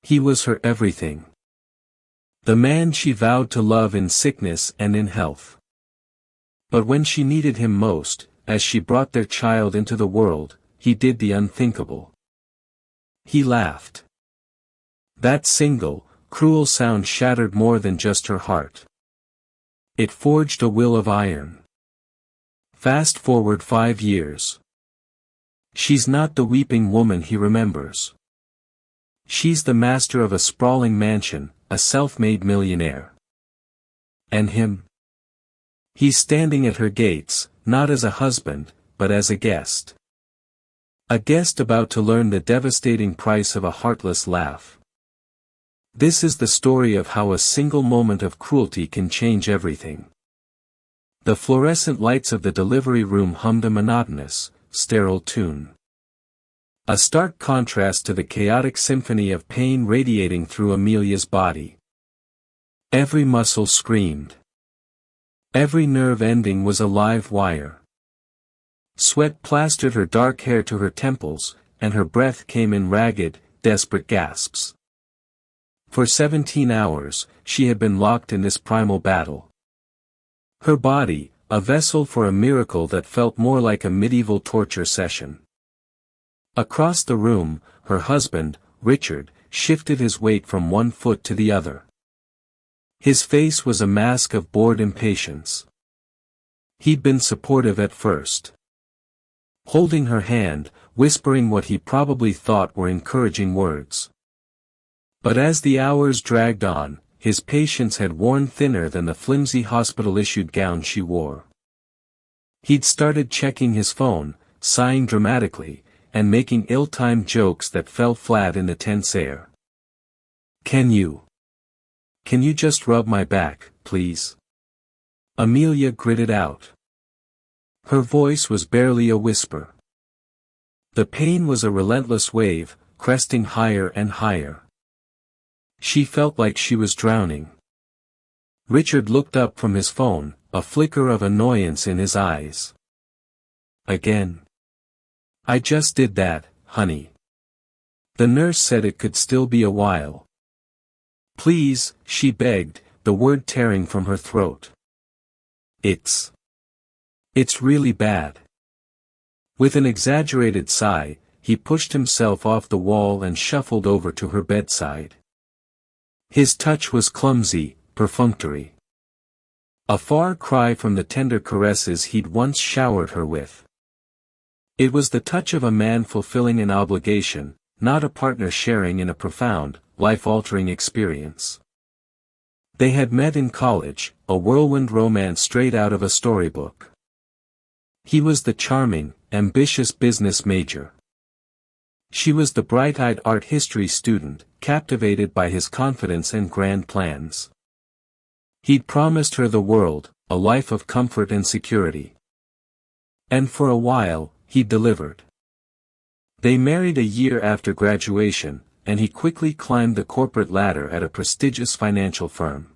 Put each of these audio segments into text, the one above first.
He was her everything. The man she vowed to love in sickness and in health. But when she needed him most, as she brought their child into the world, he did the unthinkable. He laughed. That single, cruel sound shattered more than just her heart. It forged a will of iron. Fast forward 5 years. She's not the weeping woman he remembers. She's the master of a sprawling mansion, a self-made millionaire. And him? He's standing at her gates, not as a husband, but as a guest. A guest about to learn the devastating price of a heartless laugh. This is the story of how a single moment of cruelty can change everything. The fluorescent lights of the delivery room hummed a monotonous, sterile tune. A stark contrast to the chaotic symphony of pain radiating through Amelia's body. Every muscle screamed. Every nerve ending was a live wire. Sweat plastered her dark hair to her temples, and her breath came in ragged, desperate gasps. For 17 hours, she had been locked in this primal battle. Her body, a vessel for a miracle that felt more like a medieval torture session. Across the room, her husband, Richard, shifted his weight from one foot to the other. His face was a mask of bored impatience. He'd been supportive at first. Holding her hand, whispering what he probably thought were encouraging words. But as the hours dragged on, his patience had worn thinner than the flimsy hospital-issued gown she wore. He'd started checking his phone, sighing dramatically, and making ill-timed jokes that fell flat in the tense air. Can you just rub my back, please? Amelia gritted out. Her voice was barely a whisper. The pain was a relentless wave, cresting higher and higher. She felt like she was drowning. Richard looked up from his phone, a flicker of annoyance in his eyes. Again. I just did that, honey. The nurse said it could still be a while. Please, she begged, the word tearing from her throat. It's really bad. With an exaggerated sigh, he pushed himself off the wall and shuffled over to her bedside. His touch was clumsy, perfunctory. A far cry from the tender caresses he'd once showered her with. It was the touch of a man fulfilling an obligation, not a partner sharing in a profound, life-altering experience. They had met in college, a whirlwind romance straight out of a storybook. He was the charming, ambitious business major. She was the bright-eyed art history student, captivated by his confidence and grand plans. He'd promised her the world, a life of comfort and security. And for a while, he delivered. They married a year after graduation, and he quickly climbed the corporate ladder at a prestigious financial firm.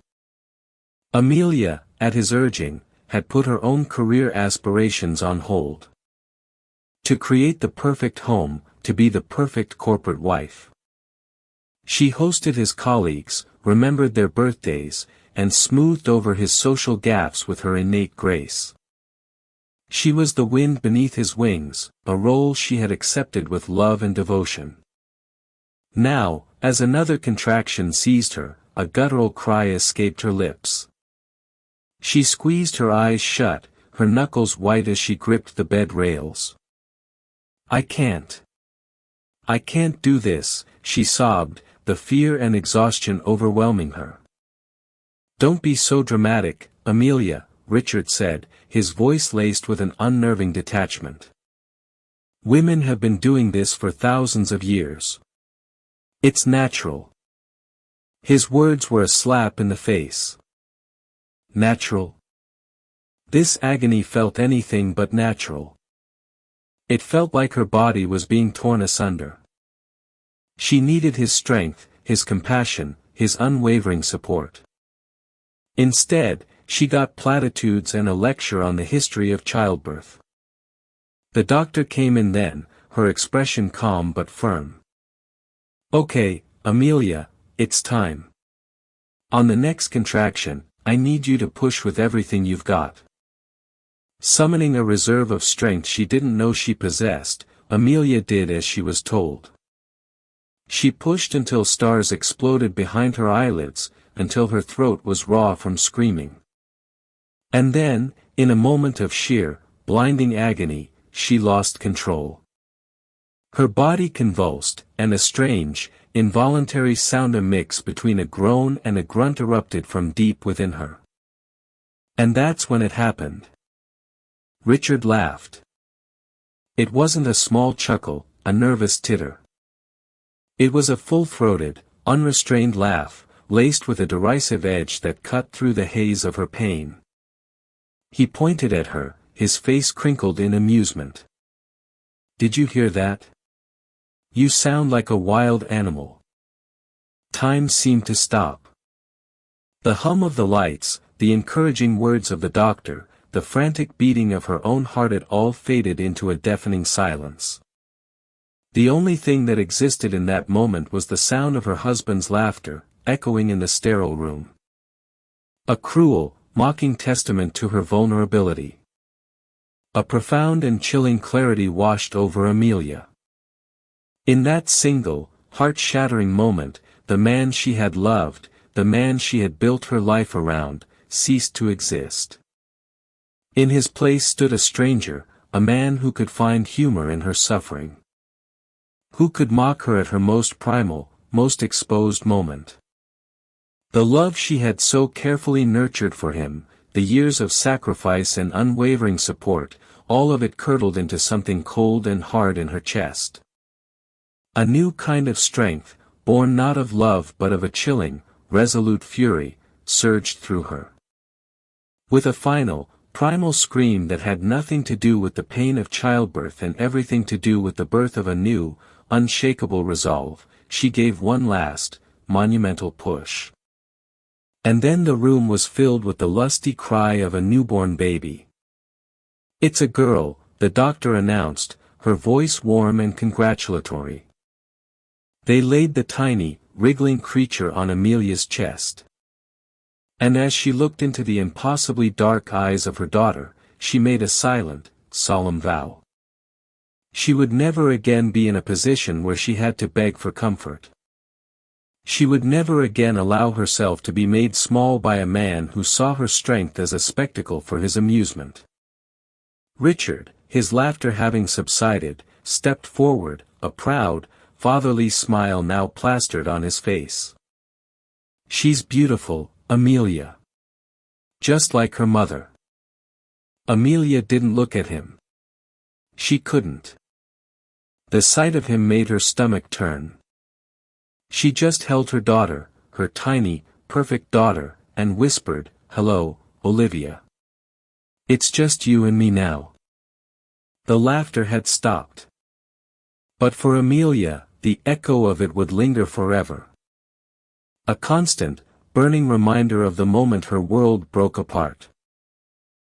Amelia, at his urging, had put her own career aspirations on hold. To create the perfect home, to be the perfect corporate wife. She hosted his colleagues, remembered their birthdays, and smoothed over his social gaffes with her innate grace. She was the wind beneath his wings, a role she had accepted with love and devotion. Now, as another contraction seized her, a guttural cry escaped her lips. She squeezed her eyes shut, her knuckles white as she gripped the bed rails. I can't do this, she sobbed, the fear and exhaustion overwhelming her. Don't be so dramatic, Amelia, Richard said, his voice laced with an unnerving detachment. Women have been doing this for thousands of years. It's natural. His words were a slap in the face. Natural? This agony felt anything but natural. It felt like her body was being torn asunder. She needed his strength, his compassion, his unwavering support. Instead, she got platitudes and a lecture on the history of childbirth. The doctor came in then, her expression calm but firm. Okay, Amelia, it's time. On the next contraction, I need you to push with everything you've got. Summoning a reserve of strength she didn't know she possessed, Amelia did as she was told. She pushed until stars exploded behind her eyelids, until her throat was raw from screaming. And then, in a moment of sheer, blinding agony, she lost control. Her body convulsed, and a strange, involuntary sound, a mix between a groan and a grunt, erupted from deep within her. And that's when it happened. Richard laughed. It wasn't a small chuckle, a nervous titter. It was a full-throated, unrestrained laugh, laced with a derisive edge that cut through the haze of her pain. He pointed at her, his face crinkled in amusement. Did you hear that? You sound like a wild animal. Time seemed to stop. The hum of the lights, the encouraging words of the doctor, the frantic beating of her own heart, it all faded into a deafening silence. The only thing that existed in that moment was the sound of her husband's laughter, echoing in the sterile room. A cruel, mocking testament to her vulnerability. A profound and chilling clarity washed over Amelia. In that single, heart-shattering moment, the man she had loved, the man she had built her life around, ceased to exist. In his place stood a stranger, a man who could find humor in her suffering. Who could mock her at her most primal, most exposed moment. The love she had so carefully nurtured for him, the years of sacrifice and unwavering support, all of it curdled into something cold and hard in her chest. A new kind of strength, born not of love but of a chilling, resolute fury, surged through her. With a final, primal scream that had nothing to do with the pain of childbirth and everything to do with the birth of a new, unshakable resolve, she gave one last, monumental push. And then the room was filled with the lusty cry of a newborn baby. "It's a girl," the doctor announced, her voice warm and congratulatory. They laid the tiny, wriggling creature on Amelia's chest. And as she looked into the impossibly dark eyes of her daughter, she made a silent, solemn vow. She would never again be in a position where she had to beg for comfort. She would never again allow herself to be made small by a man who saw her strength as a spectacle for his amusement. Richard, his laughter having subsided, stepped forward, a proud, fatherly smile now plastered on his face. "She's beautiful, Amelia. Just like her mother." Amelia didn't look at him. She couldn't. The sight of him made her stomach turn. She just held her daughter, her tiny, perfect daughter, and whispered, "Hello, Olivia. It's just you and me now." The laughter had stopped. But for Amelia, the echo of it would linger forever. A constant, burning reminder of the moment her world broke apart.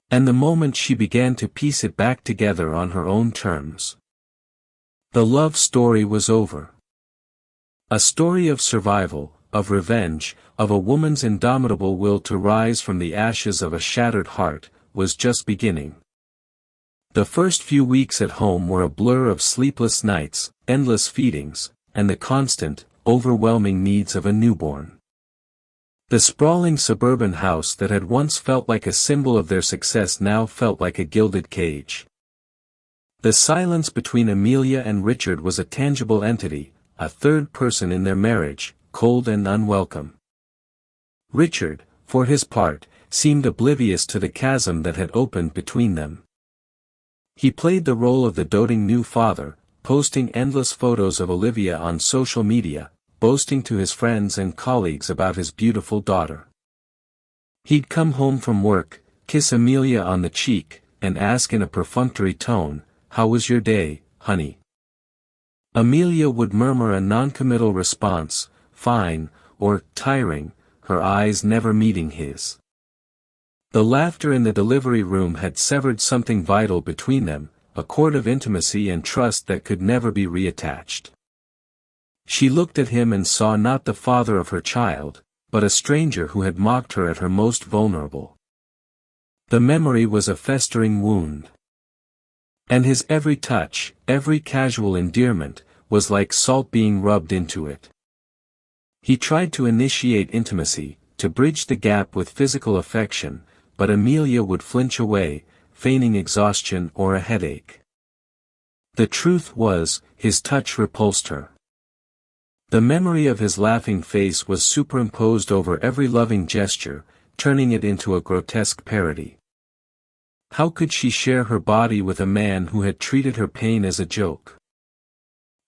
And the moment she began to piece it back together on her own terms. The love story was over. A story of survival, of revenge, of a woman's indomitable will to rise from the ashes of a shattered heart, was just beginning. The first few weeks at home were a blur of sleepless nights, endless feedings, and the constant, overwhelming needs of a newborn. The sprawling suburban house that had once felt like a symbol of their success now felt like a gilded cage. The silence between Amelia and Richard was a tangible entity, a third person in their marriage, cold and unwelcome. Richard, for his part, seemed oblivious to the chasm that had opened between them. He played the role of the doting new father, posting endless photos of Olivia on social media, boasting to his friends and colleagues about his beautiful daughter. He'd come home from work, kiss Amelia on the cheek, and ask in a perfunctory tone, "How was your day, honey?" Amelia would murmur a noncommittal response, "Fine," or "Tiring," her eyes never meeting his. The laughter in the delivery room had severed something vital between them, a cord of intimacy and trust that could never be reattached. She looked at him and saw not the father of her child, but a stranger who had mocked her at her most vulnerable. The memory was a festering wound. And his every touch, every casual endearment, was like salt being rubbed into it. He tried to initiate intimacy, to bridge the gap with physical affection, but Amelia would flinch away, feigning exhaustion or a headache. The truth was, his touch repulsed her. The memory of his laughing face was superimposed over every loving gesture, turning it into a grotesque parody. How could she share her body with a man who had treated her pain as a joke?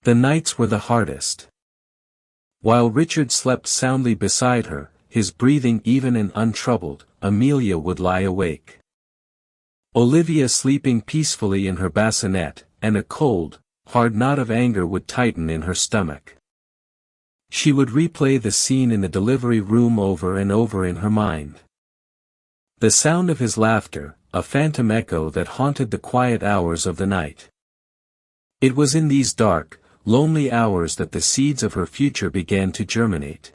The nights were the hardest. While Richard slept soundly beside her, his breathing even and untroubled, Amelia would lie awake. Olivia sleeping peacefully in her bassinet, and a cold, hard knot of anger would tighten in her stomach. She would replay the scene in the delivery room over and over in her mind. The sound of his laughter, a phantom echo that haunted the quiet hours of the night. It was in these dark, lonely hours that the seeds of her future began to germinate.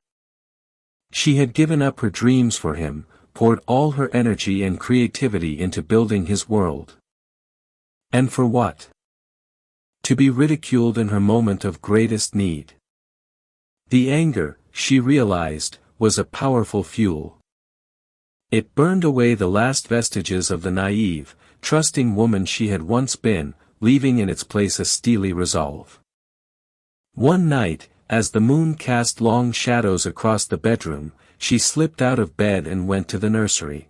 She had given up her dreams for him, poured all her energy and creativity into building his world. And for what? To be ridiculed in her moment of greatest need. The anger, she realized, was a powerful fuel. It burned away the last vestiges of the naive, trusting woman she had once been, leaving in its place a steely resolve. One night, as the moon cast long shadows across the bedroom, she slipped out of bed and went to the nursery.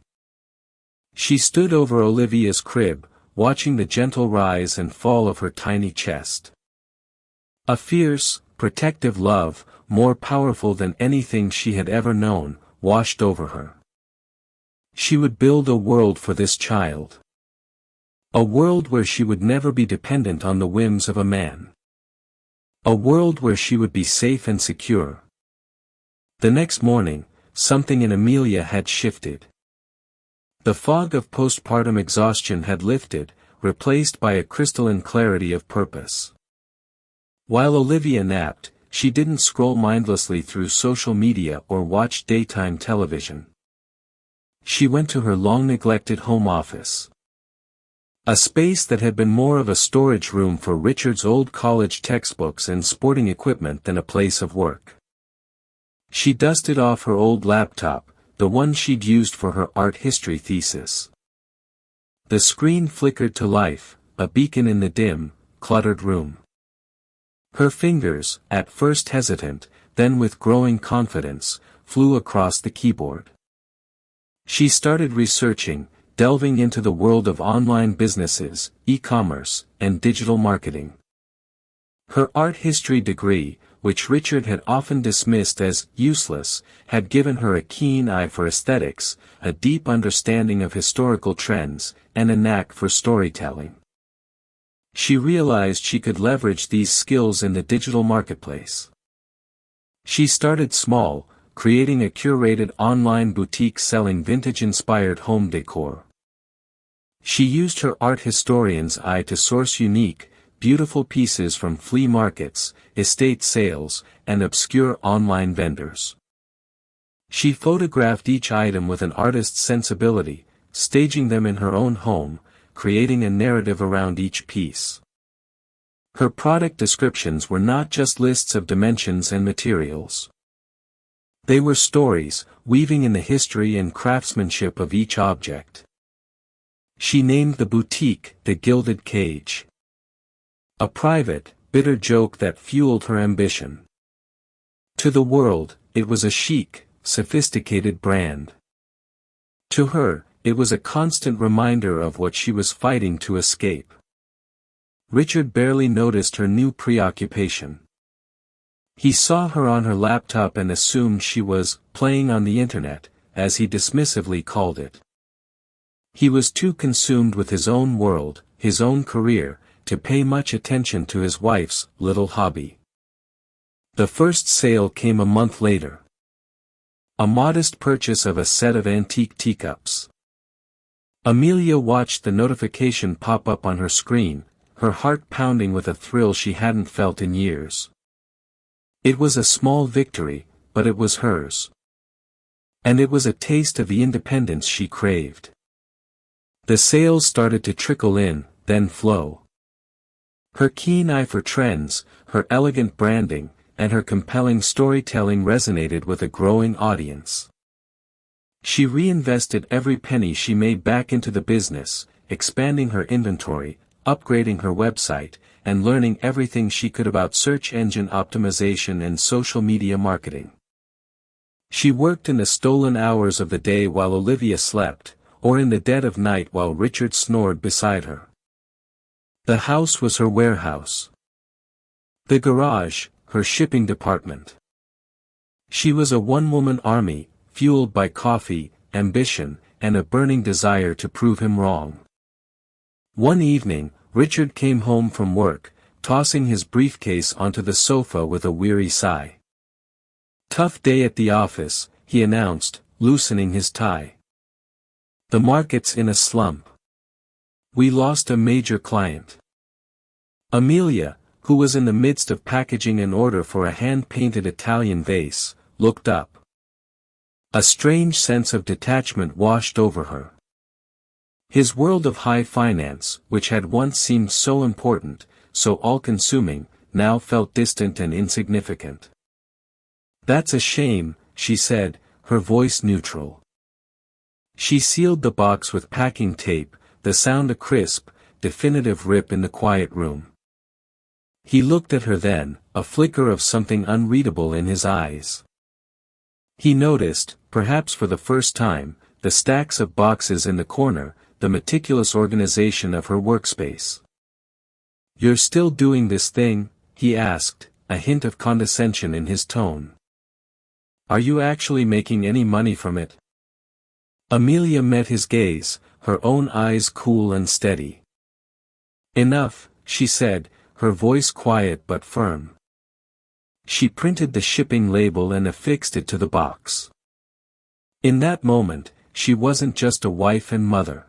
She stood over Olivia's crib, watching the gentle rise and fall of her tiny chest. A fierce, protective love, more powerful than anything she had ever known, washed over her. She would build a world for this child. A world where she would never be dependent on the whims of a man. A world where she would be safe and secure. The next morning, something in Amelia had shifted. The fog of postpartum exhaustion had lifted, replaced by a crystalline clarity of purpose. While Olivia napped, she didn't scroll mindlessly through social media or watch daytime television. She went to her long-neglected home office. A space that had been more of a storage room for Richard's old college textbooks and sporting equipment than a place of work. She dusted off her old laptop, the one she'd used for her art history thesis. The screen flickered to life, a beacon in the dim, cluttered room. Her fingers, at first hesitant, then with growing confidence, flew across the keyboard. She started researching, delving into the world of online businesses, e-commerce, and digital marketing. Her art history degree, which Richard had often dismissed as useless, had given her a keen eye for aesthetics, a deep understanding of historical trends, and a knack for storytelling. She realized she could leverage these skills in the digital marketplace. She started small, creating a curated online boutique selling vintage-inspired home decor. She used her art historian's eye to source unique, beautiful pieces from flea markets, estate sales, and obscure online vendors. She photographed each item with an artist's sensibility, staging them in her own home, creating a narrative around each piece. Her product descriptions were not just lists of dimensions and materials. They were stories, weaving in the history and craftsmanship of each object. She named the boutique the Gilded Cage. A private, bitter joke that fueled her ambition. To the world, it was a chic, sophisticated brand. To her, it was a constant reminder of what she was fighting to escape. Richard barely noticed her new preoccupation. He saw her on her laptop and assumed she was playing on the internet, as he dismissively called it. He was too consumed with his own world, his own career, to pay much attention to his wife's little hobby. The first sale came a month later. A modest purchase of a set of antique teacups. Amelia watched the notification pop up on her screen, her heart pounding with a thrill she hadn't felt in years. It was a small victory, but it was hers. And it was a taste of the independence she craved. The sales started to trickle in, then flow. Her keen eye for trends, her elegant branding, and her compelling storytelling resonated with a growing audience. She reinvested every penny she made back into the business, expanding her inventory, upgrading her website, and learning everything she could about search engine optimization and social media marketing. She worked in the stolen hours of the day while Olivia slept, or in the dead of night while Richard snored beside her. The house was her warehouse. The garage, her shipping department. She was a one-woman army, fueled by coffee, ambition, and a burning desire to prove him wrong. One evening, Richard came home from work, tossing his briefcase onto the sofa with a weary sigh. "Tough day at the office," he announced, loosening his tie. "The market's in a slump. We lost a major client." Amelia, who was in the midst of packaging an order for a hand-painted Italian vase, looked up. A strange sense of detachment washed over her. His world of high finance, which had once seemed so important, so all-consuming, now felt distant and insignificant. "That's a shame," she said, her voice neutral. She sealed the box with packing tape, the sound a crisp, definitive rip in the quiet room. He looked at her then, a flicker of something unreadable in his eyes. He noticed, perhaps for the first time, the stacks of boxes in the corner, the meticulous organization of her workspace. "You're still doing this thing?" he asked, a hint of condescension in his tone. "Are you actually making any money from it?" Amelia met his gaze, her own eyes cool and steady. "Enough," she said, her voice quiet but firm. She printed the shipping label and affixed it to the box. In that moment, she wasn't just a wife and mother.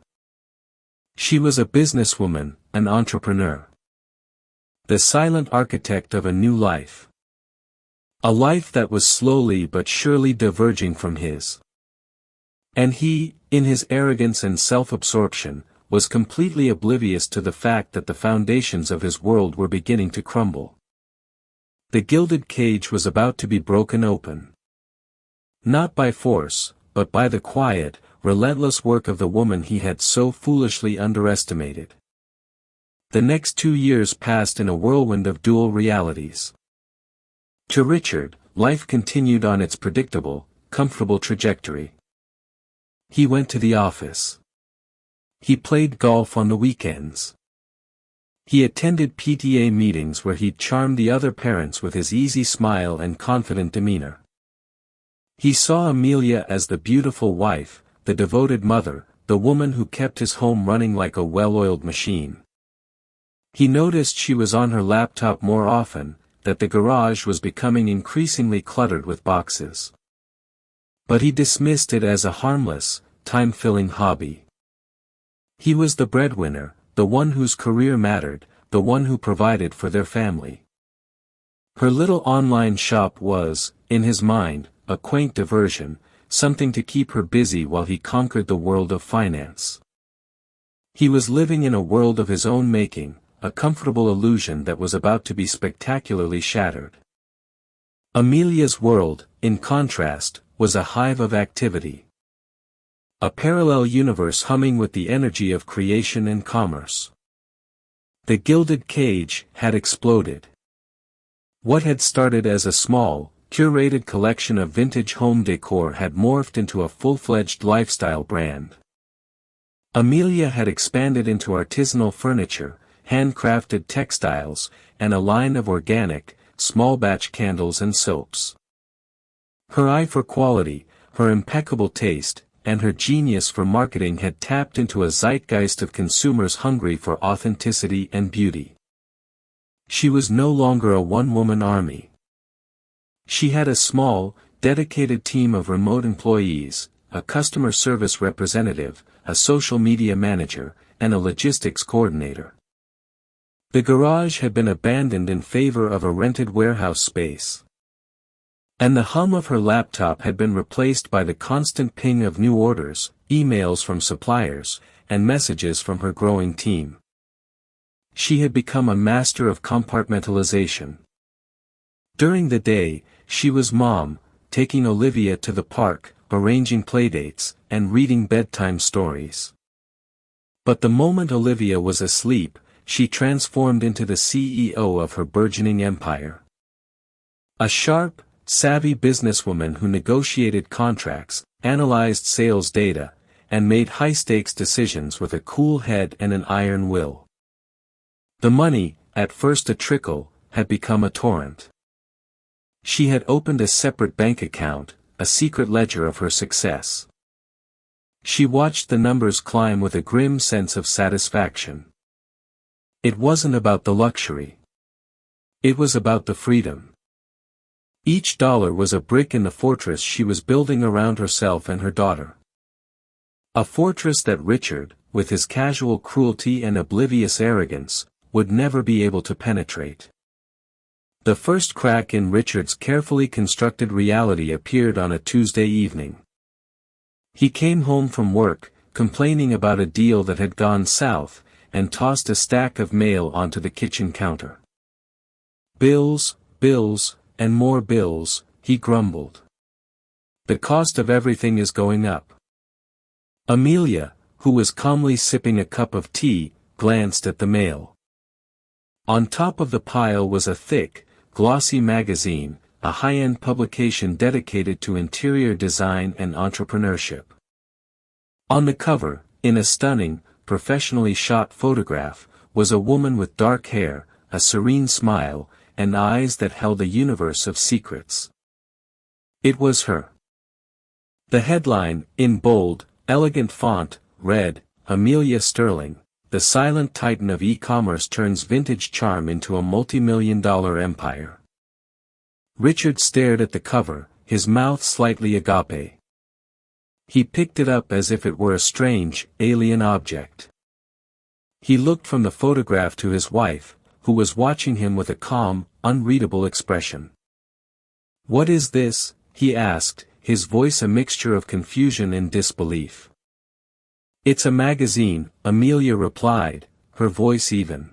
She was a businesswoman, an entrepreneur. The silent architect of a new life. A life that was slowly but surely diverging from his. And he, in his arrogance and self-absorption, was completely oblivious to the fact that the foundations of his world were beginning to crumble. The gilded cage was about to be broken open. Not by force, but by the quiet, relentless work of the woman he had so foolishly underestimated. The next 2 years passed in a whirlwind of dual realities. To Richard, life continued on its predictable, comfortable trajectory. He went to the office. He played golf on the weekends. He attended PTA meetings where he charmed the other parents with his easy smile and confident demeanor. He saw Amelia as the beautiful wife, the devoted mother, the woman who kept his home running like a well-oiled machine. He noticed she was on her laptop more often, that the garage was becoming increasingly cluttered with boxes. But he dismissed it as a harmless, time-filling hobby. He was the breadwinner, the one whose career mattered, the one who provided for their family. Her little online shop was, in his mind, a quaint diversion, something to keep her busy while he conquered the world of finance. He was living in a world of his own making, a comfortable illusion that was about to be spectacularly shattered. Amelia's world, in contrast, was a hive of activity. A parallel universe humming with the energy of creation and commerce. The gilded cage had exploded. What had started as a small, curated collection of vintage home decor had morphed into a full-fledged lifestyle brand. Amelia had expanded into artisanal furniture, handcrafted textiles, and a line of organic, small-batch candles and soaps. Her eye for quality, her impeccable taste, and her genius for marketing had tapped into a zeitgeist of consumers hungry for authenticity and beauty. She was no longer a one-woman army. She had a small, dedicated team of remote employees, a customer service representative, a social media manager, and a logistics coordinator. The garage had been abandoned in favor of a rented warehouse space. And the hum of her laptop had been replaced by the constant ping of new orders, emails from suppliers, and messages from her growing team. She had become a master of compartmentalization. During the day, she was mom, taking Olivia to the park, arranging playdates, and reading bedtime stories. But the moment Olivia was asleep, she transformed into the CEO of her burgeoning empire. A sharp, savvy businesswoman who negotiated contracts, analyzed sales data, and made high-stakes decisions with a cool head and an iron will. The money, at first a trickle, had become a torrent. She had opened a separate bank account, a secret ledger of her success. She watched the numbers climb with a grim sense of satisfaction. It wasn't about the luxury. It was about the freedom. Each dollar was a brick in the fortress she was building around herself and her daughter. A fortress that Richard, with his casual cruelty and oblivious arrogance, would never be able to penetrate. The first crack in Richard's carefully constructed reality appeared on a Tuesday evening. He came home from work, complaining about a deal that had gone south, and tossed a stack of mail onto the kitchen counter. Bills, bills, and more bills, he grumbled. The cost of everything is going up. Amelia, who was calmly sipping a cup of tea, glanced at the mail. On top of the pile was a thick, glossy magazine, a high-end publication dedicated to interior design and entrepreneurship. On the cover, in a stunning, professionally shot photograph, was a woman with dark hair, a serene smile, and eyes that held a universe of secrets. It was her. The headline, in bold, elegant font, read, "Amelia Sterling, the silent titan of e-commerce turns vintage charm into a multi-million-dollar empire." Richard stared at the cover, his mouth slightly agape. He picked it up as if it were a strange, alien object. He looked from the photograph to his wife, who was watching him with a calm, unreadable expression. "What is this?" he asked, his voice a mixture of confusion and disbelief. "It's a magazine," Amelia replied, her voice even.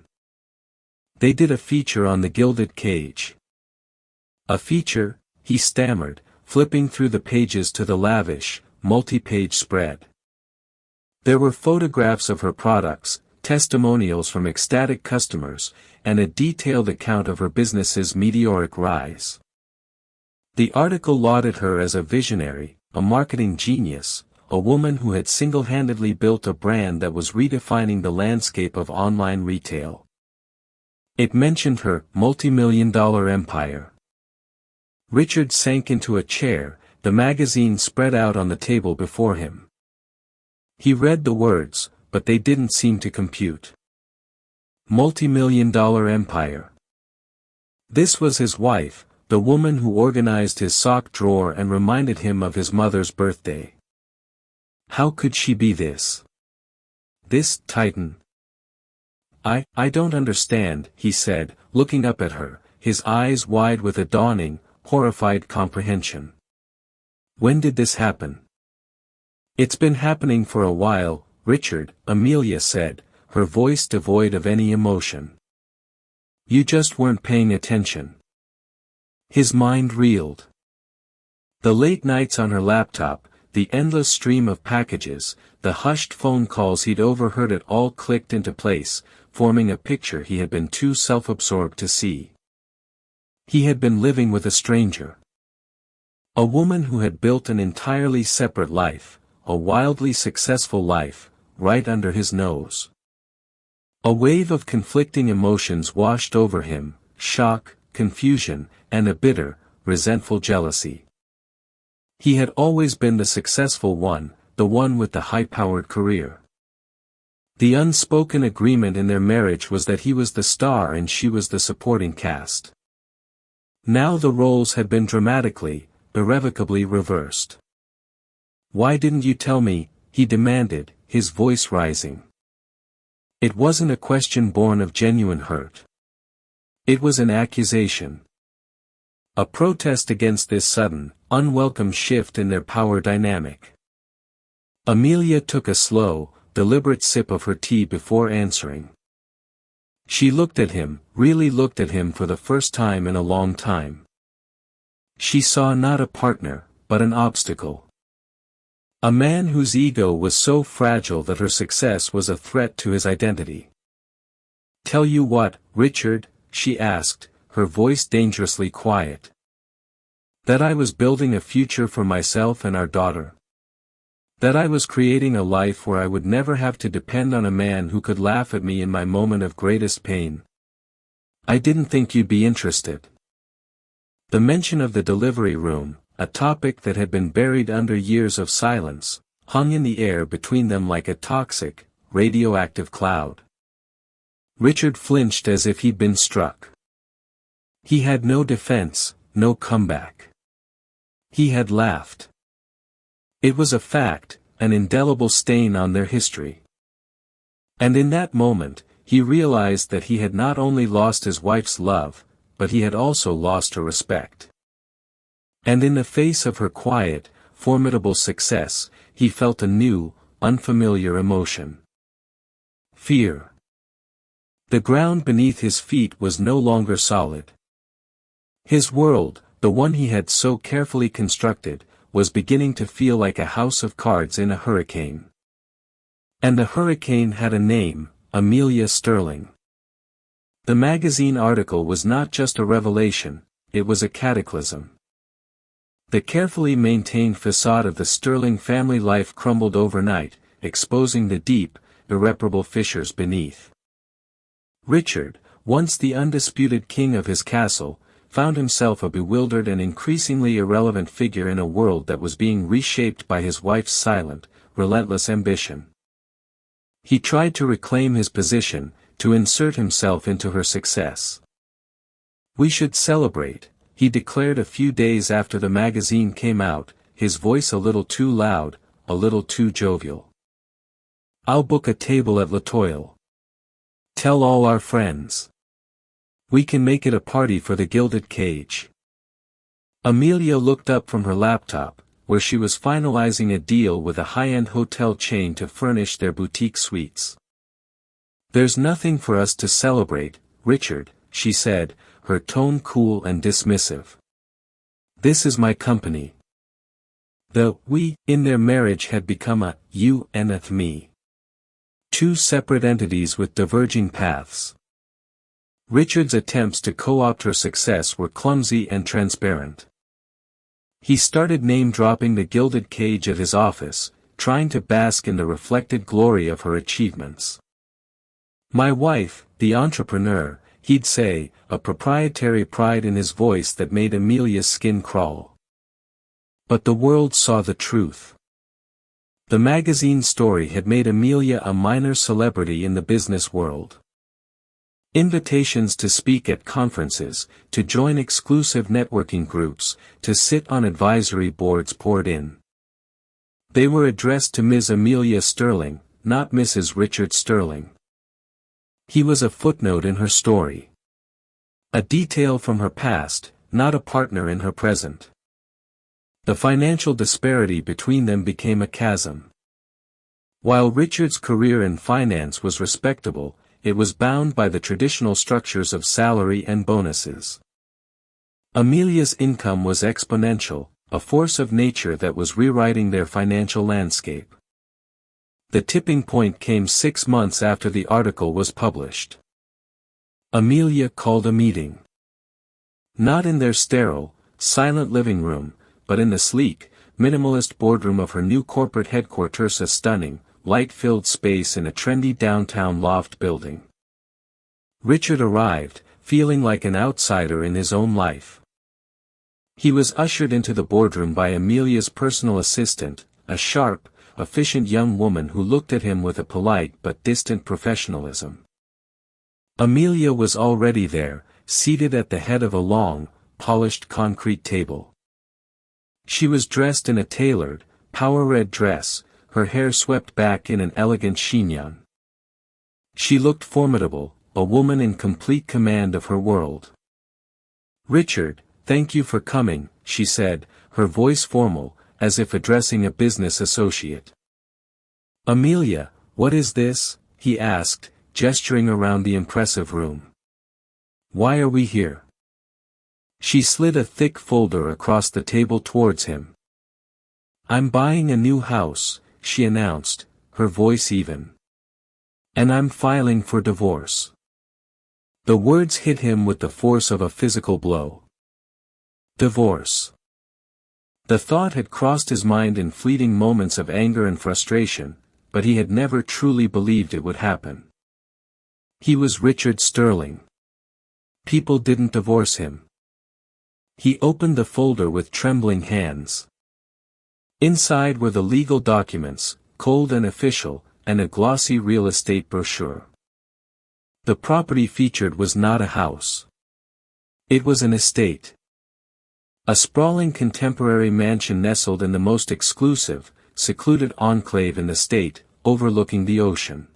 "They did a feature on the Gilded Cage." "A feature?" he stammered, flipping through the pages to the lavish, multi-page spread. There were photographs of her products, testimonials from ecstatic customers, and a detailed account of her business's meteoric rise. The article lauded her as a visionary, a marketing genius, a woman who had single-handedly built a brand that was redefining the landscape of online retail. It mentioned her multi-million-dollar empire. Richard sank into a chair, the magazine spread out on the table before him. He read the words, but they didn't seem to compute. Multi-million-dollar empire. This was his wife, the woman who organized his sock drawer and reminded him of his mother's birthday. How could she be this? This titan? I don't understand, he said, looking up at her, his eyes wide with a dawning, horrified comprehension. When did this happen? It's been happening for a while, Richard, Amelia said, her voice devoid of any emotion. You just weren't paying attention. His mind reeled. The late nights on her laptop, the endless stream of packages, the hushed phone calls he'd overheard, it all clicked into place, forming a picture he had been too self-absorbed to see. He had been living with a stranger. A woman who had built an entirely separate life, a wildly successful life, right under his nose. A wave of conflicting emotions washed over him, shock, confusion, and a bitter, resentful jealousy. He had always been the successful one, the one with the high-powered career. The unspoken agreement in their marriage was that he was the star and she was the supporting cast. Now the roles had been dramatically, irrevocably reversed. Why didn't you tell me? He demanded, his voice rising. It wasn't a question born of genuine hurt. It was an accusation. a protest against this sudden, unwelcome shift in their power dynamic. Amelia took a slow, deliberate sip of her tea before answering. She looked at him, really looked at him for the first time in a long time. She saw not a partner, but an obstacle. A man whose ego was so fragile that her success was a threat to his identity. "Tell you what, Richard," she asked, her voice dangerously quiet. "That I was building a future for myself and our daughter. That I was creating a life where I would never have to depend on a man who could laugh at me in my moment of greatest pain. I didn't think you'd be interested." The mention of the delivery room, a topic that had been buried under years of silence, hung in the air between them like a toxic, radioactive cloud. Richard flinched as if he'd been struck. He had no defense, no comeback. He had laughed. It was a fact, an indelible stain on their history. And in that moment, he realized that he had not only lost his wife's love, but he had also lost her respect. And in the face of her quiet, formidable success, he felt a new, unfamiliar emotion. Fear. The ground beneath his feet was no longer solid. His world, the one he had so carefully constructed, was beginning to feel like a house of cards in a hurricane. And the hurricane had a name, Amelia Sterling. The magazine article was not just a revelation, it was a cataclysm. The carefully maintained facade of the Sterling family life crumbled overnight, exposing the deep, irreparable fissures beneath. Richard, once the undisputed king of his castle, found himself a bewildered and increasingly irrelevant figure in a world that was being reshaped by his wife's silent, relentless ambition. He tried to reclaim his position, to insert himself into her success. "We should celebrate," he declared a few days after the magazine came out, his voice a little too loud, a little too jovial. "I'll book a table at Latoile. Tell all our friends. We can make it a party for the Gilded Cage." Amelia looked up from her laptop, where she was finalizing a deal with a high-end hotel chain to furnish their boutique suites. "There's nothing for us to celebrate, Richard," she said, her tone cool and dismissive. "This is my company." The "we" in their marriage had become a "you" and a "me." Two separate entities with diverging paths. Richard's attempts to co-opt her success were clumsy and transparent. He started name-dropping the Gilded Cage at his office, trying to bask in the reflected glory of her achievements. "My wife, the entrepreneur," he'd say, a proprietary pride in his voice that made Amelia's skin crawl. But the world saw the truth. The magazine story had made Amelia a minor celebrity in the business world. Invitations to speak at conferences, to join exclusive networking groups, to sit on advisory boards poured in. They were addressed to Ms. Amelia Sterling, not Mrs. Richard Sterling. He was a footnote in her story. A detail from her past, not a partner in her present. The financial disparity between them became a chasm. While Richard's career in finance was respectable, it was bound by the traditional structures of salary and bonuses. Amelia's income was exponential, a force of nature that was rewriting their financial landscape. The tipping point came 6 months after the article was published. Amelia called a meeting. Not in their sterile, silent living room, but in the sleek, minimalist boardroom of her new corporate headquarters, a stunning, light-filled space in a trendy downtown loft building. Richard arrived, feeling like an outsider in his own life. He was ushered into the boardroom by Amelia's personal assistant, a sharp, efficient young woman who looked at him with a polite but distant professionalism. Amelia was already there, seated at the head of a long, polished concrete table. She was dressed in a tailored, power-red dress, her hair swept back in an elegant chignon. She looked formidable, a woman in complete command of her world. Richard, "Thank you for coming," she said, her voice formal, as if addressing a business associate. "Amelia, what is this?" he asked, gesturing around the impressive room. "Why are we here?" She slid a thick folder across the table towards him. "I'm buying a new house," she announced, her voice even. "And I'm filing for divorce." The words hit him with the force of a physical blow. Divorce. The thought had crossed his mind in fleeting moments of anger and frustration, but he had never truly believed it would happen. He was Richard Sterling. People didn't divorce him. He opened the folder with trembling hands. Inside were the legal documents, cold and official, and a glossy real estate brochure. The property featured was not a house. It was an estate. A sprawling contemporary mansion nestled in the most exclusive, secluded enclave in the state, overlooking the ocean.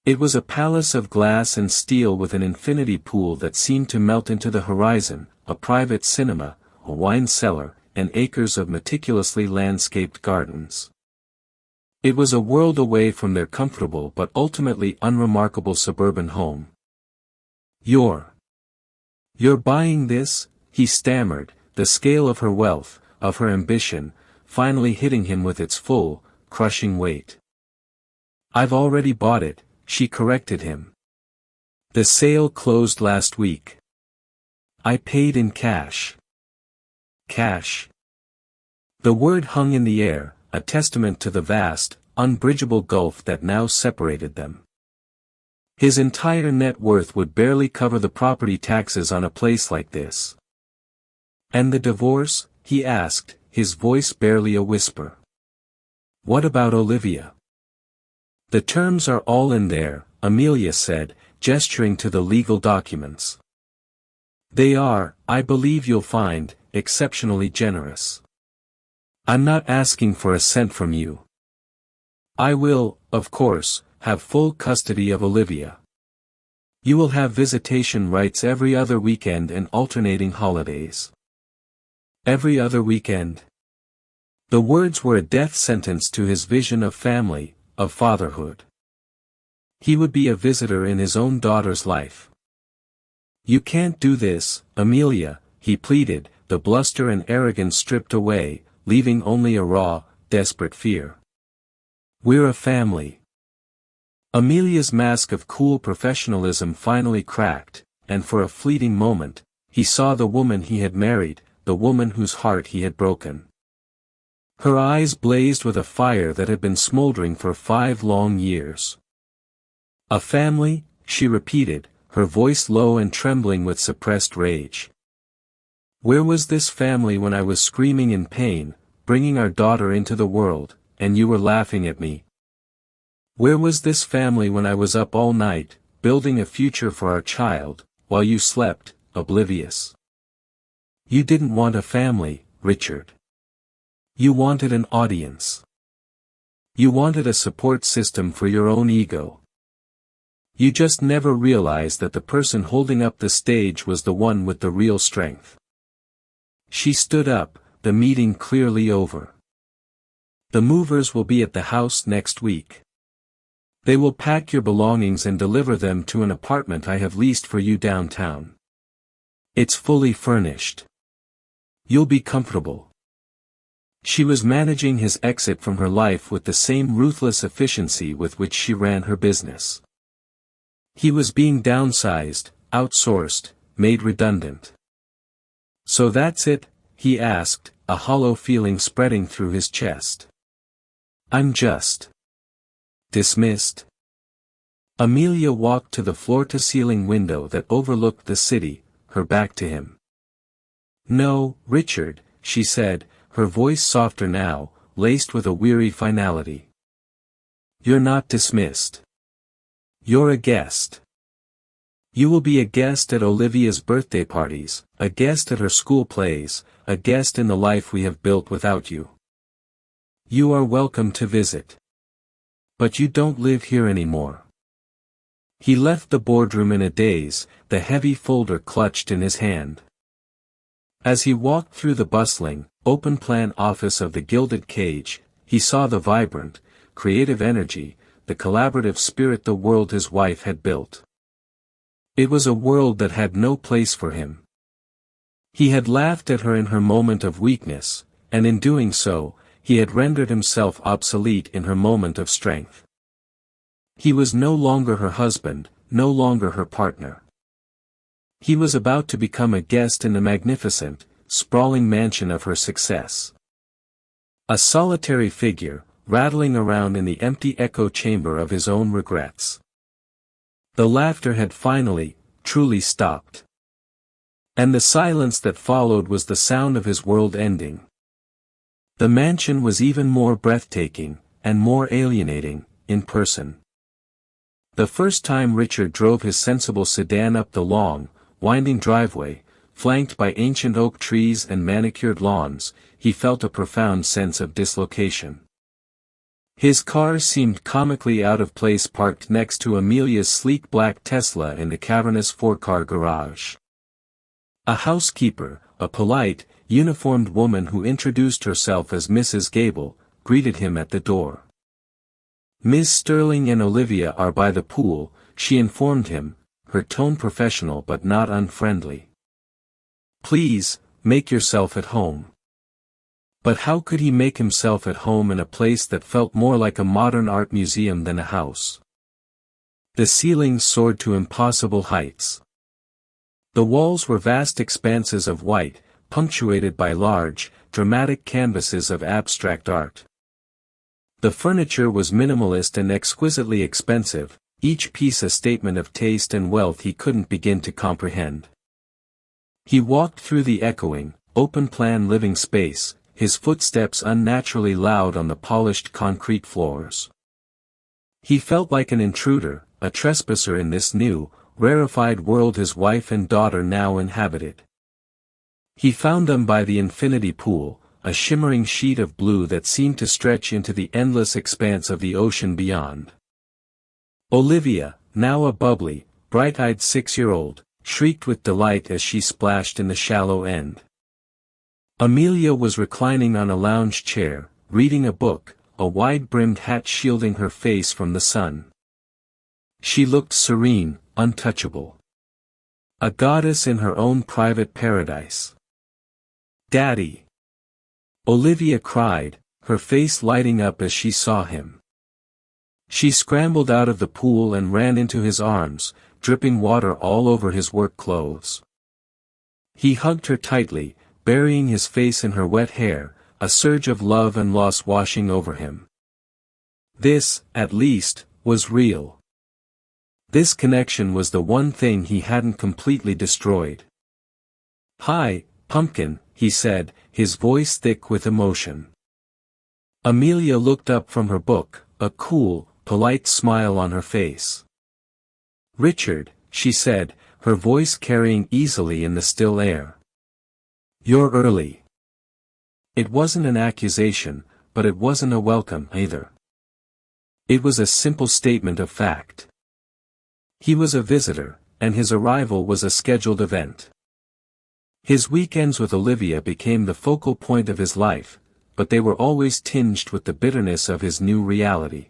It was a palace of glass and steel with an infinity pool that seemed to melt into the horizon, a private cinema, a wine cellar, and acres of meticulously landscaped gardens. It was a world away from their comfortable but ultimately unremarkable suburban home. You're buying this?" he stammered, the scale of her wealth, of her ambition, finally hitting him with its full, crushing weight. "I've already bought it," she corrected him. "The sale closed last week. I paid in cash." Cash. The word hung in the air, a testament to the vast, unbridgeable gulf that now separated them. His entire net worth would barely cover the property taxes on a place like this. "And the divorce?" he asked, his voice barely a whisper. "What about Olivia?" "The terms are all in there," Amelia said, gesturing to the legal documents. "They are, I believe you'll find, exceptionally generous. I'm not asking for a cent from you. I will, of course, have full custody of Olivia. You will have visitation rights every other weekend and alternating holidays." Every other weekend. The words were a death sentence to his vision of family, of fatherhood. He would be a visitor in his own daughter's life. "You can't do this, Amelia," he pleaded, the bluster and arrogance stripped away, leaving only a raw, desperate fear. "We're a family." Amelia's mask of cool professionalism finally cracked, and for a fleeting moment, he saw the woman he had married, the woman whose heart he had broken. Her eyes blazed with a fire that had been smoldering for 5 long years. "A family," she repeated, her voice low and trembling with suppressed rage. "Where was this family when I was screaming in pain, bringing our daughter into the world, and you were laughing at me? Where was this family when I was up all night, building a future for our child, while you slept, oblivious? You didn't want a family, Richard. You wanted an audience. You wanted a support system for your own ego. You just never realized that the person holding up the stage was the one with the real strength." She stood up, the meeting clearly over. "The movers will be at the house next week. They will pack your belongings and deliver them to an apartment I have leased for you downtown. It's fully furnished. You'll be comfortable." She was managing his exit from her life with the same ruthless efficiency with which she ran her business. He was being downsized, outsourced, made redundant. "So that's it?" he asked, a hollow feeling spreading through his chest. "I'm just dismissed?" Amelia walked to the floor-to-ceiling window that overlooked the city, her back to him. "No, Richard," she said, her voice softer now, laced with a weary finality. "You're not dismissed. You're a guest. You will be a guest at Olivia's birthday parties, a guest at her school plays, a guest in the life we have built without you. You are welcome to visit. But you don't live here anymore." He left the boardroom in a daze, the heavy folder clutched in his hand. As he walked through the bustling, open-plan office of the Gilded Cage, he saw the vibrant, creative energy, the collaborative spirit the world his wife had built. It was a world that had no place for him. He had laughed at her in her moment of weakness, and in doing so, he had rendered himself obsolete in her moment of strength. He was no longer her husband, no longer her partner. He was about to become a guest in the magnificent, sprawling mansion of her success. A solitary figure, rattling around in the empty echo chamber of his own regrets. The laughter had finally, truly stopped. And the silence that followed was the sound of his world ending. The mansion was even more breathtaking, and more alienating, in person. The first time Richard drove his sensible sedan up the long, winding driveway, flanked by ancient oak trees and manicured lawns, he felt a profound sense of dislocation. His car seemed comically out of place parked next to Amelia's sleek black Tesla in the cavernous four-car garage. A housekeeper, a polite, uniformed woman who introduced herself as Mrs. Gable, greeted him at the door. "Miss Sterling and Olivia are by the pool," she informed him, her tone professional but not unfriendly. "Please, make yourself at home." But how could he make himself at home in a place that felt more like a modern art museum than a house? The ceilings soared to impossible heights. The walls were vast expanses of white, punctuated by large, dramatic canvases of abstract art. The furniture was minimalist and exquisitely expensive, each piece a statement of taste and wealth he couldn't begin to comprehend. He walked through the echoing, open-plan living space, his footsteps unnaturally loud on the polished concrete floors. He felt like an intruder, a trespasser in this new, rarefied world his wife and daughter now inhabited. He found them by the infinity pool, a shimmering sheet of blue that seemed to stretch into the endless expanse of the ocean beyond. Olivia, now a bubbly, bright-eyed 6-year-old, shrieked with delight as she splashed in the shallow end. Amelia was reclining on a lounge chair, reading a book, a wide-brimmed hat shielding her face from the sun. She looked serene, untouchable. A goddess in her own private paradise. "Daddy!" Olivia cried, her face lighting up as she saw him. She scrambled out of the pool and ran into his arms, dripping water all over his work clothes. He hugged her tightly, burying his face in her wet hair, a surge of love and loss washing over him. This, at least, was real. This connection was the one thing he hadn't completely destroyed. "Hi, Pumpkin," he said, his voice thick with emotion. Amelia looked up from her book, a cool, polite smile on her face. "Richard," she said, her voice carrying easily in the still air. "You're early." It wasn't an accusation, but it wasn't a welcome either. It was a simple statement of fact. He was a visitor, and his arrival was a scheduled event. His weekends with Olivia became the focal point of his life, but they were always tinged with the bitterness of his new reality.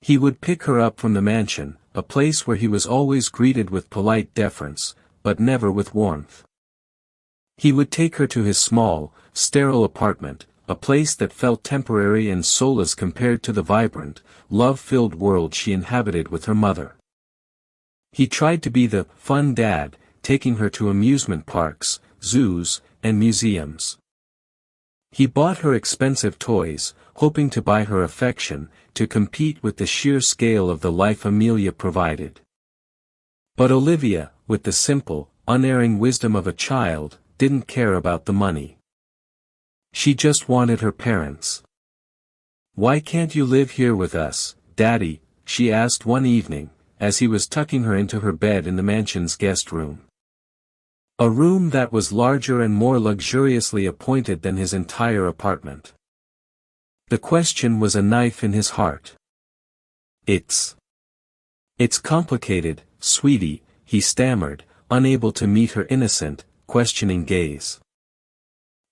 He would pick her up from the mansion, a place where he was always greeted with polite deference, but never with warmth. He would take her to his small, sterile apartment, a place that felt temporary and soulless compared to the vibrant, love-filled world she inhabited with her mother. He tried to be the fun dad, taking her to amusement parks, zoos, and museums. He bought her expensive toys, hoping to buy her affection, to compete with the sheer scale of the life Amelia provided. But Olivia, with the simple, unerring wisdom of a child, didn't care about the money. She just wanted her parents. "Why can't you live here with us, Daddy?" she asked one evening, as he was tucking her into her bed in the mansion's guest room. A room that was larger and more luxuriously appointed than his entire apartment. The question was a knife in his heart. It's complicated, sweetie," he stammered, unable to meet her innocent, questioning gaze.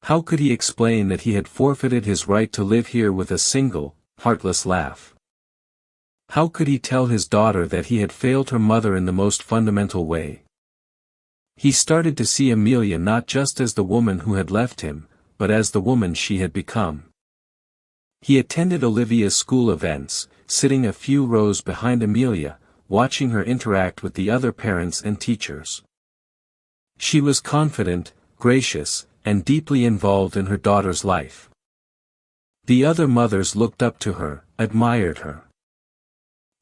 How could he explain that he had forfeited his right to live here with a single, heartless laugh? How could he tell his daughter that he had failed her mother in the most fundamental way? He started to see Amelia not just as the woman who had left him, but as the woman she had become. He attended Olivia's school events, sitting a few rows behind Amelia, watching her interact with the other parents and teachers. She was confident, gracious, and deeply involved in her daughter's life. The other mothers looked up to her, admired her.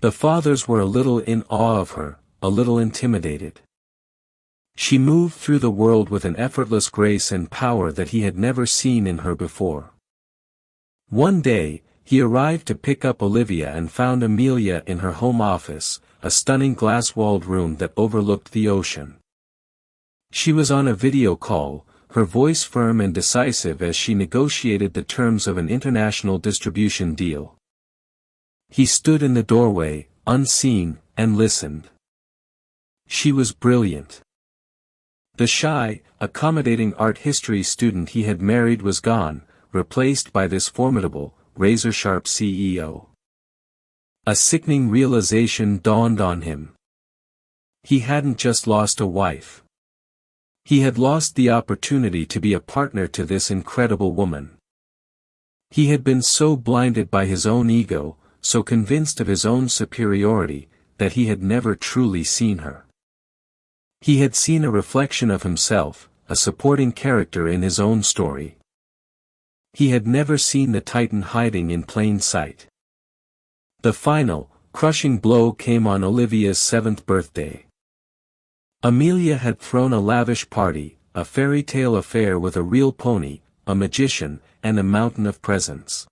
The fathers were a little in awe of her, a little intimidated. She moved through the world with an effortless grace and power that he had never seen in her before. One day, he arrived to pick up Olivia and found Amelia in her home office, a stunning glass-walled room that overlooked the ocean. She was on a video call, her voice firm and decisive as she negotiated the terms of an international distribution deal. He stood in the doorway, unseen, and listened. She was brilliant. The shy, accommodating art history student he had married was gone, replaced by this formidable, razor-sharp CEO. A sickening realization dawned on him. He hadn't just lost a wife. He had lost the opportunity to be a partner to this incredible woman. He had been so blinded by his own ego, so convinced of his own superiority, that he had never truly seen her. He had seen a reflection of himself, a supporting character in his own story. He had never seen the Titan hiding in plain sight. The final, crushing blow came on Olivia's 7th birthday. Amelia had thrown a lavish party, a fairy tale affair with a real pony, a magician, and a mountain of presents.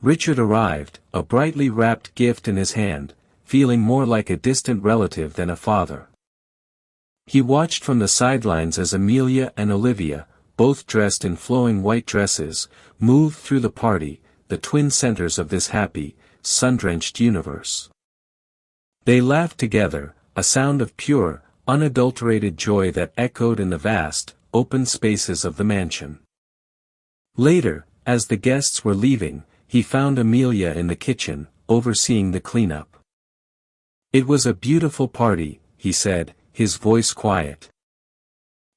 Richard arrived, a brightly wrapped gift in his hand, feeling more like a distant relative than a father. He watched from the sidelines as Amelia and Olivia, both dressed in flowing white dresses, moved through the party, the twin centers of this happy, sun-drenched universe. They laughed together, a sound of pure, unadulterated joy that echoed in the vast, open spaces of the mansion. Later, as the guests were leaving, he found Amelia in the kitchen, overseeing the cleanup. "It was a beautiful party," he said, his voice quiet.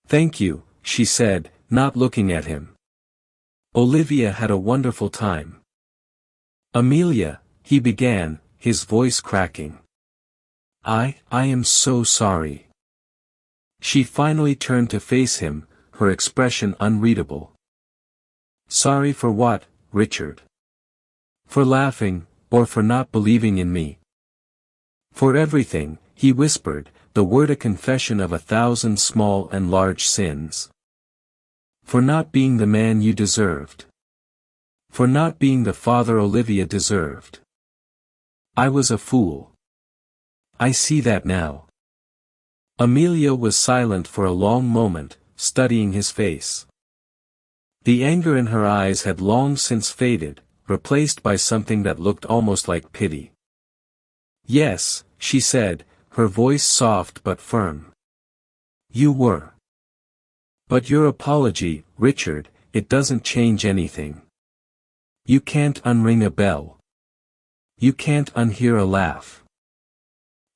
"Thank you," she said, not looking at him. "Olivia had a wonderful time." "Amelia," he began, his voice cracking. I am so sorry." She finally turned to face him, her expression unreadable. "Sorry for what, Richard? For laughing, or for not believing in me?" "For everything," he whispered, the word a confession of 1,000 small and large sins. "For not being the man you deserved. For not being the father Olivia deserved. I was a fool. I see that now." Amelia was silent for a long moment, studying his face. The anger in her eyes had long since faded, replaced by something that looked almost like pity. "Yes," she said, her voice soft but firm. "You were. But your apology, Richard, it doesn't change anything. You can't unring a bell. You can't unhear a laugh.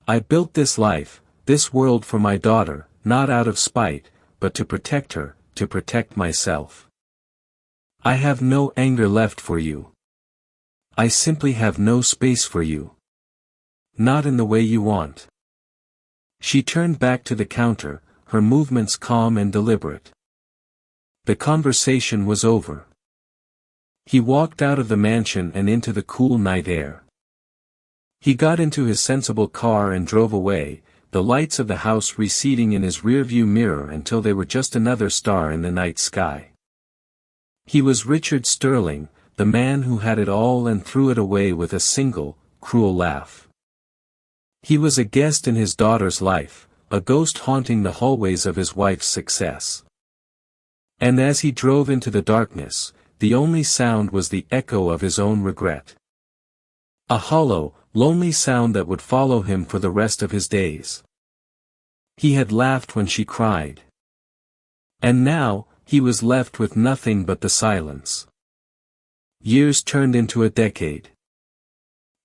I built this life, this world for my daughter, not out of spite, but to protect her, to protect myself. I have no anger left for you. I simply have no space for you. Not in the way you want." She turned back to the counter, her movements calm and deliberate. The conversation was over. He walked out of the mansion and into the cool night air. He got into his sensible car and drove away, the lights of the house receding in his rearview mirror until they were just another star in the night sky. He was Richard Sterling, the man who had it all and threw it away with a single, cruel laugh. He was a guest in his daughter's life, a ghost haunting the hallways of his wife's success. And as he drove into the darkness, the only sound was the echo of his own regret. A hollow, lonely sound that would follow him for the rest of his days. He had laughed when she cried. And now, he was left with nothing but the silence. Years turned into a decade.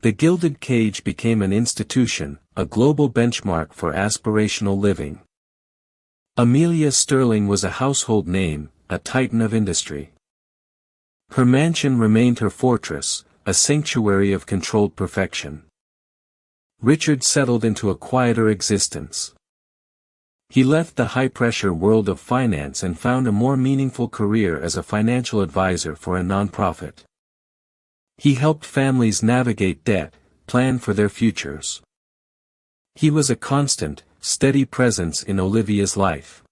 The Gilded Cage became an institution, a global benchmark for aspirational living. Amelia Sterling was a household name, a titan of industry. Her mansion remained her fortress, a sanctuary of controlled perfection. Richard settled into a quieter existence. He left the high-pressure world of finance and found a more meaningful career as a financial advisor for a nonprofit. He helped families navigate debt, plan for their futures. He was a constant, steady presence in Olivia's life.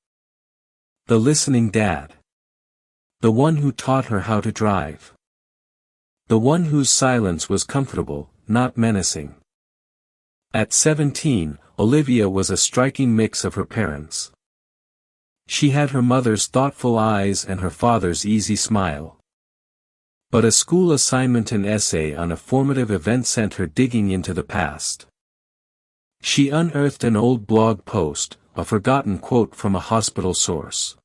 The listening dad. The one who taught her how to drive. The one whose silence was comfortable, not menacing. At 17, Olivia was a striking mix of her parents. She had her mother's thoughtful eyes and her father's easy smile. But a school assignment and essay on a formative event sent her digging into the past. She unearthed an old blog post, a forgotten quote from a hospital source.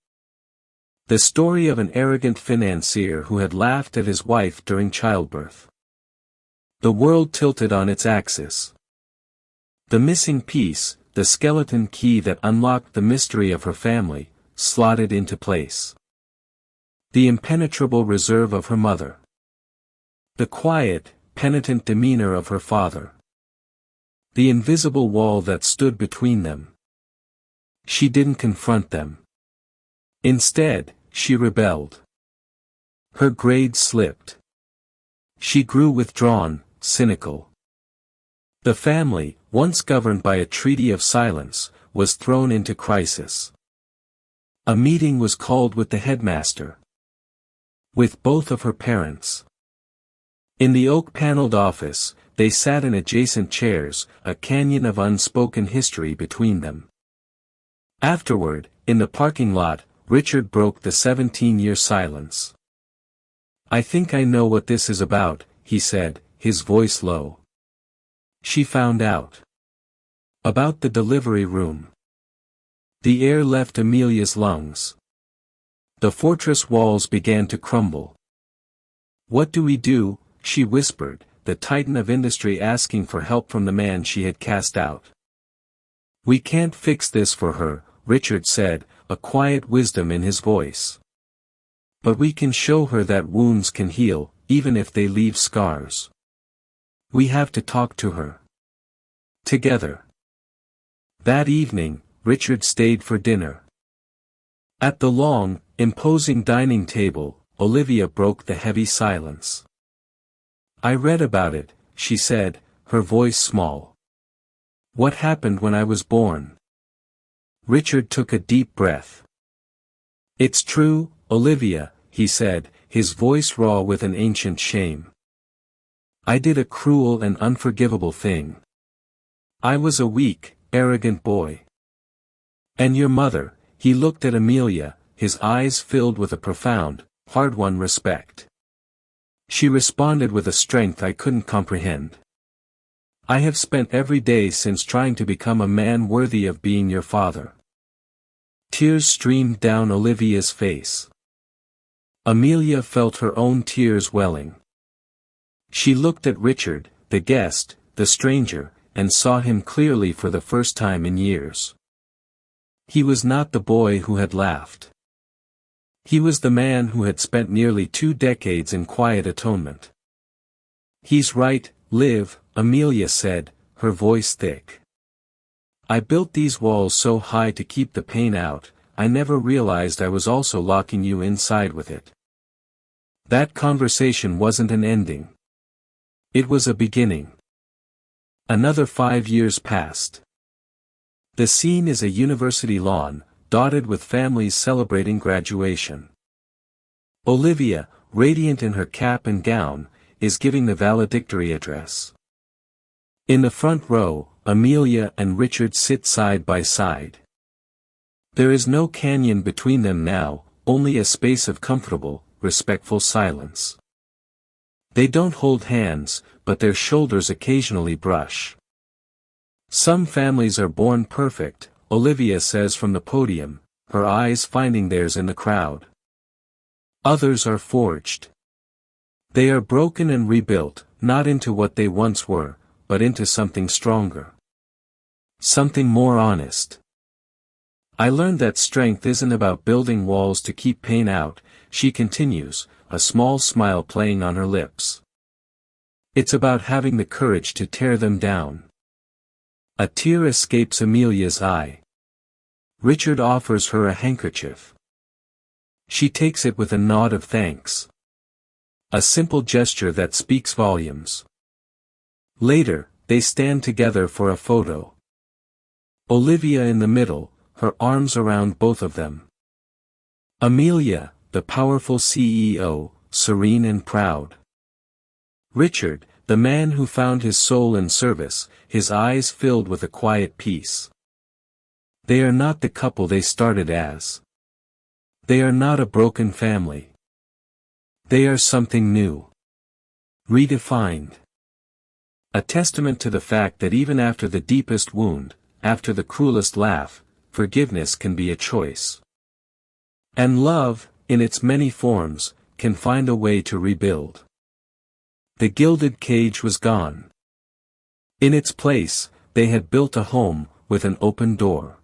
The story of an arrogant financier who had laughed at his wife during childbirth. The world tilted on its axis. The missing piece, the skeleton key that unlocked the mystery of her family, slotted into place. The impenetrable reserve of her mother. The quiet, penitent demeanor of her father. The invisible wall that stood between them. She didn't confront them. Instead, she rebelled. Her grades slipped. She grew withdrawn, cynical. The family, once governed by a treaty of silence, was thrown into crisis. A meeting was called with the headmaster. With both of her parents. In the oak-paneled office, they sat in adjacent chairs, a canyon of unspoken history between them. Afterward, in the parking lot, Richard broke the 17-year silence. "I think I know what this is about," he said, his voice low. She found out. About the delivery room. The air left Amelia's lungs. The fortress walls began to crumble. "What do we do?" she whispered, the titan of industry asking for help from the man she had cast out. "We can't fix this for her," Richard said, a quiet wisdom in his voice. "But we can show her that wounds can heal, even if they leave scars. We have to talk to her. Together." That evening, Richard stayed for dinner. At the long, imposing dining table, Olivia broke the heavy silence. "I read about it," she said, her voice small. "What happened when I was born?" Richard took a deep breath. "It's true, Olivia," he said, his voice raw with an ancient shame. "I did a cruel and unforgivable thing. I was a weak, arrogant boy. And your mother," he looked at Amelia, his eyes filled with a profound, hard-won respect. "She responded with a strength I couldn't comprehend. I have spent every day since trying to become a man worthy of being your father." Tears streamed down Olivia's face. Amelia felt her own tears welling. She looked at Richard, the guest, the stranger, and saw him clearly for the first time in years. He was not the boy who had laughed. He was the man who had spent nearly 2 decades in quiet atonement. "He's right, Liv," Amelia said, her voice thick. "I built these walls so high to keep the pain out, I never realized I was also locking you inside with it." That conversation wasn't an ending. It was a beginning. Another 5 years passed. The scene is a university lawn, dotted with families celebrating graduation. Olivia, radiant in her cap and gown, is giving the valedictory address. In the front row, Amelia and Richard sit side by side. There is no canyon between them now, only a space of comfortable, respectful silence. They don't hold hands, but their shoulders occasionally brush. "Some families are born perfect," Olivia says from the podium, her eyes finding theirs in the crowd. Others are forged. They are broken and rebuilt, not into what they once were, but into something stronger. Something more honest. I learned that strength isn't about building walls to keep pain out, she continues, a small smile playing on her lips. It's about having the courage to tear them down. A tear escapes Amelia's eye. Richard offers her a handkerchief. She takes it with a nod of thanks. A simple gesture that speaks volumes. Later, they stand together for a photo. Olivia in the middle, her arms around both of them. Amelia, the powerful CEO, serene and proud. Richard, the man who found his soul in service, his eyes filled with a quiet peace. They are not the couple they started as. They are not a broken family. They are something new. Redefined. A testament to the fact that even after the deepest wound, after the cruelest laugh, forgiveness can be a choice. And love, in its many forms, can find a way to rebuild. The gilded cage was gone. In its place, they had built a home, with an open door.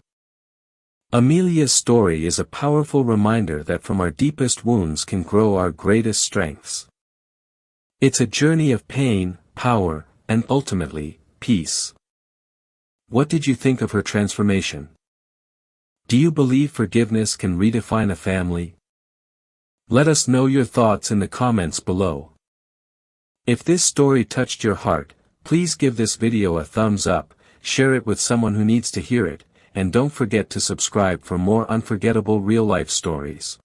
Amelia's story is a powerful reminder that from our deepest wounds can grow our greatest strengths. It's a journey of pain, power, and ultimately, peace. What did you think of her transformation? Do you believe forgiveness can redefine a family? Let us know your thoughts in the comments below. If this story touched your heart, please give this video a thumbs up, share it with someone who needs to hear it, and don't forget to subscribe for more unforgettable real-life stories.